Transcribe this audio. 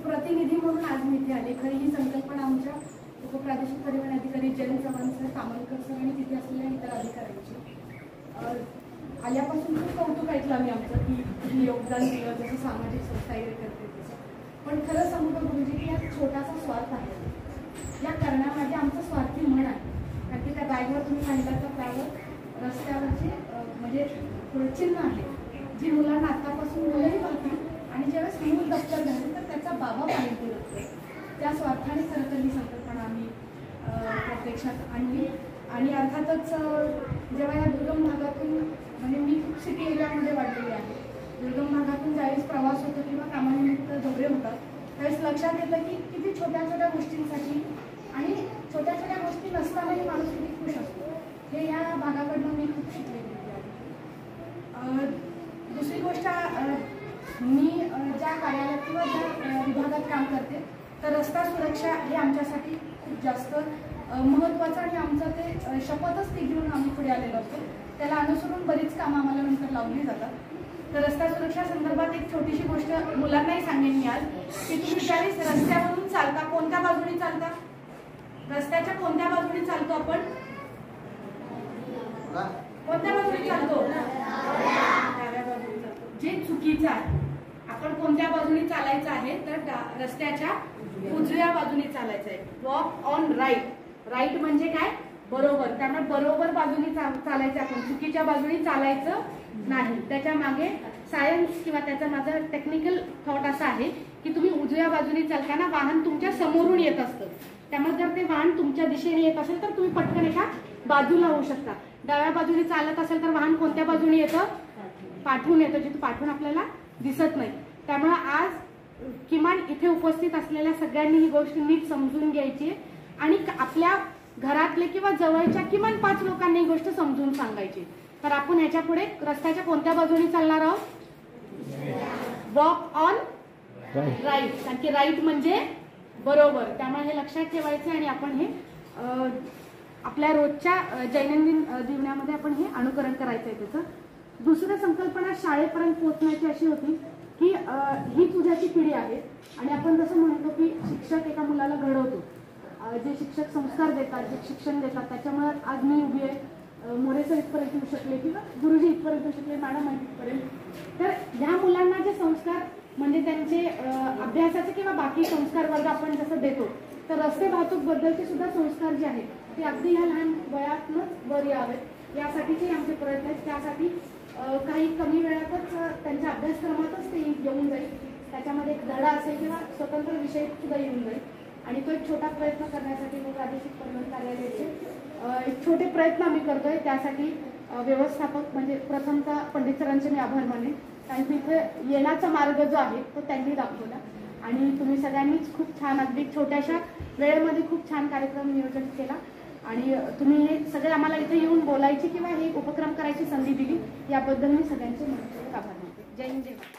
प्रतिनिधी म्हणून आज मी इथे आले. खरी ही संकल्पना आमच्या उपप्रादेशिक परिवहन अधिकारी जयंत चव्हाण सर, कामलकर सर आणि तिथे असलेल्या इतर अधिकाऱ्यांची आल्यापासून खूप कौतुक ऐकलं मी आमचं की योगदान दिलं, जसं सामाजिक संस्था वगैरे करते तसं. पण खरं सांगू का गुरुजी की यात छोटासा स्वार्थ आहे. या करण्यामागे आमचं स्वार्थी म्हण आहे. कारण की त्या बॅगवर तुम्ही सांगितलं तर त्यावर रस्त्यावरचे म्हणजे चिन्ह आहे, जी मुलांना आतापासून मुलंही पाहतील आणि ज्यावेळेस मूल दप्तर झाले तर त्याचा बाबा पाणी फिरत. त्या स्वार्थाने खरं तर ही संकल्पना आम्ही प्रत्यक्षात आणली. आणि अर्थातच जेव्हा या दुर्गम भागातून म्हणजे मी खूप सिटी एरियामध्ये वाढलेली आहे, दुर्गम भागातून ज्यावेळेस प्रवास होतो किंवा कामानिमित्त दौरे होतात त्यावेळेस लक्षात येतं की किती छोट्या छोट्या गोष्टींसाठी आणि छोट्या छोट्या गोष्टी नसतानाही माणूस किती खुश असतो, हे या भागाकडनं मी खूप शिकलेली आहे. दुसरी गोष्ट, मी ज्या कार्यालयात किंवा ज्या विभागात काम करते तर रस्ता सुरक्षा हे आमच्यासाठी खूप जास्त महत्त्वाचं आणि आमचं ते शपथच ती घेऊन आम्ही पुढे आलेलो असतो. त्याला अनुसरून बरीच कामं आम्हाला नंतर लावली जातात. तर रस्ता सुरक्षा संदर्भात एक छोटीशी गोष्ट मुलांनाही सांगेन मी आज, की तुम्ही ज्यावेळेस रस्त्यावरून चालता कोणत्या बाजूने चालता, रस्त्याच्या कोणत्या बाजूने चालतो आपण, कोणत्या बाजूने चालतो, डाव्या बाजूने चालतो. जे चुकीचं आहे, आपण कोणत्या बाजूने चालायचं आहे तर रस्त्याच्या उजव्या बाजूने चालायचं आहे. Walk on write. राईट म्हणजे काय, बरोबर. त्यामुळे बरोबर बाजूने चालायचं, आपण चुकीच्या बाजूने चालायचं नाही. त्याच्या मागे सायन्स किंवा त्याचा माझा टेक्निकल थॉट असा आहे की तुम्ही उजव्या बाजूने चालताना वाहन तुमच्या समोरून येत असतं, त्यामुळे जर ते वाहन तुमच्या दिशेने येत असेल तर तुम्ही पटकन एका बाजूला होऊ शकता. डाव्या बाजूने चालत असेल तर वाहन कोणत्या बाजूने येतं, पाठवून येतं, जिथे पाठवून आपल्याला दिसत नाही. त्यामुळे आज किमान इथे उपस्थित असलेल्या सगळ्यांनी ही गोष्ट नीट समजून घ्यायची आणि आपल्या घरातले किंवा जवळच्या किमान 5 लोकांनी ही गोष्ट समजून सांगायची. तर आपण ह्याच्या पुढे रस्त्याच्या कोणत्या बाजूने चालणार आहोत, वॉक ऑन राईट. कारण की राईट म्हणजे बरोबर. त्यामुळे हे लक्षात ठेवायचं आणि आपण हे आपल्या रोजच्या दैनंदिन जीवनामध्ये आपण हे अनुकरण करायचं आहे. त्याचं दुसरं संकल्पना शाळेपर्यंत पोहोचण्याची अशी होती की ही तुझ्याची पिढी आहे आणि आपण जसं म्हणतो की शिक्षक एका मुलाला घडवतो, जे शिक्षक संस्कार देतात, जे शिक्षण देतात, त्याच्यामुळे आज मी उभी आहे, मोरेसर इथपर्यंत येऊ शकले किंवा गुरुजी इथपर्यंत येऊ शकले, मॅडम इथपर्यंत. तर ह्या मुलांना जे संस्कार म्हणजे त्यांचे अभ्यासाचे किंवा बाकी संस्कार वर्ग आपण जसं देतो, तर रस्ते वाहतूक बद्दलचे सुद्धा संस्कार जे आहेत ते अगदी ह्या लहान वयातूनच वर यावेत यासाठीचे आमचे प्रयत्न आहेत. त्यासाठी काही कमी वेळातच त्यांच्या अभ्यासक्रमातच ते येऊन जाईल, त्याच्यामध्ये एक धडा असेल किंवा स्वतंत्र विषय सुद्धा येऊन जाईल. आणि तो एक छोटा प्रयत्न करण्यासाठी प्रादेशिक परिवहन कार्यालयाचे एक छोटे प्रयत्न आम्ही करतोय. त्यासाठी व्यवस्थापक म्हणजे प्रथमतः पंडित सरांचे मी आभार मानेन, कारण तिथे येण्याचा मार्ग जो आहे तो त्यांनी दाखवला आणि तुम्ही सगळ्यांनीच खूप छान अगदी छोट्याशा वेळेमध्ये खूप छान कार्यक्रम नियोजन केला आणि तुम्ही हे सगळे आम्हाला इथे येऊन बोलायची किंवा हे उपक्रम करायची संधी दिली, याबद्दल मी सगळ्यांचे मनपूर्वक आभार मानते. जय हिंद, जय भारत.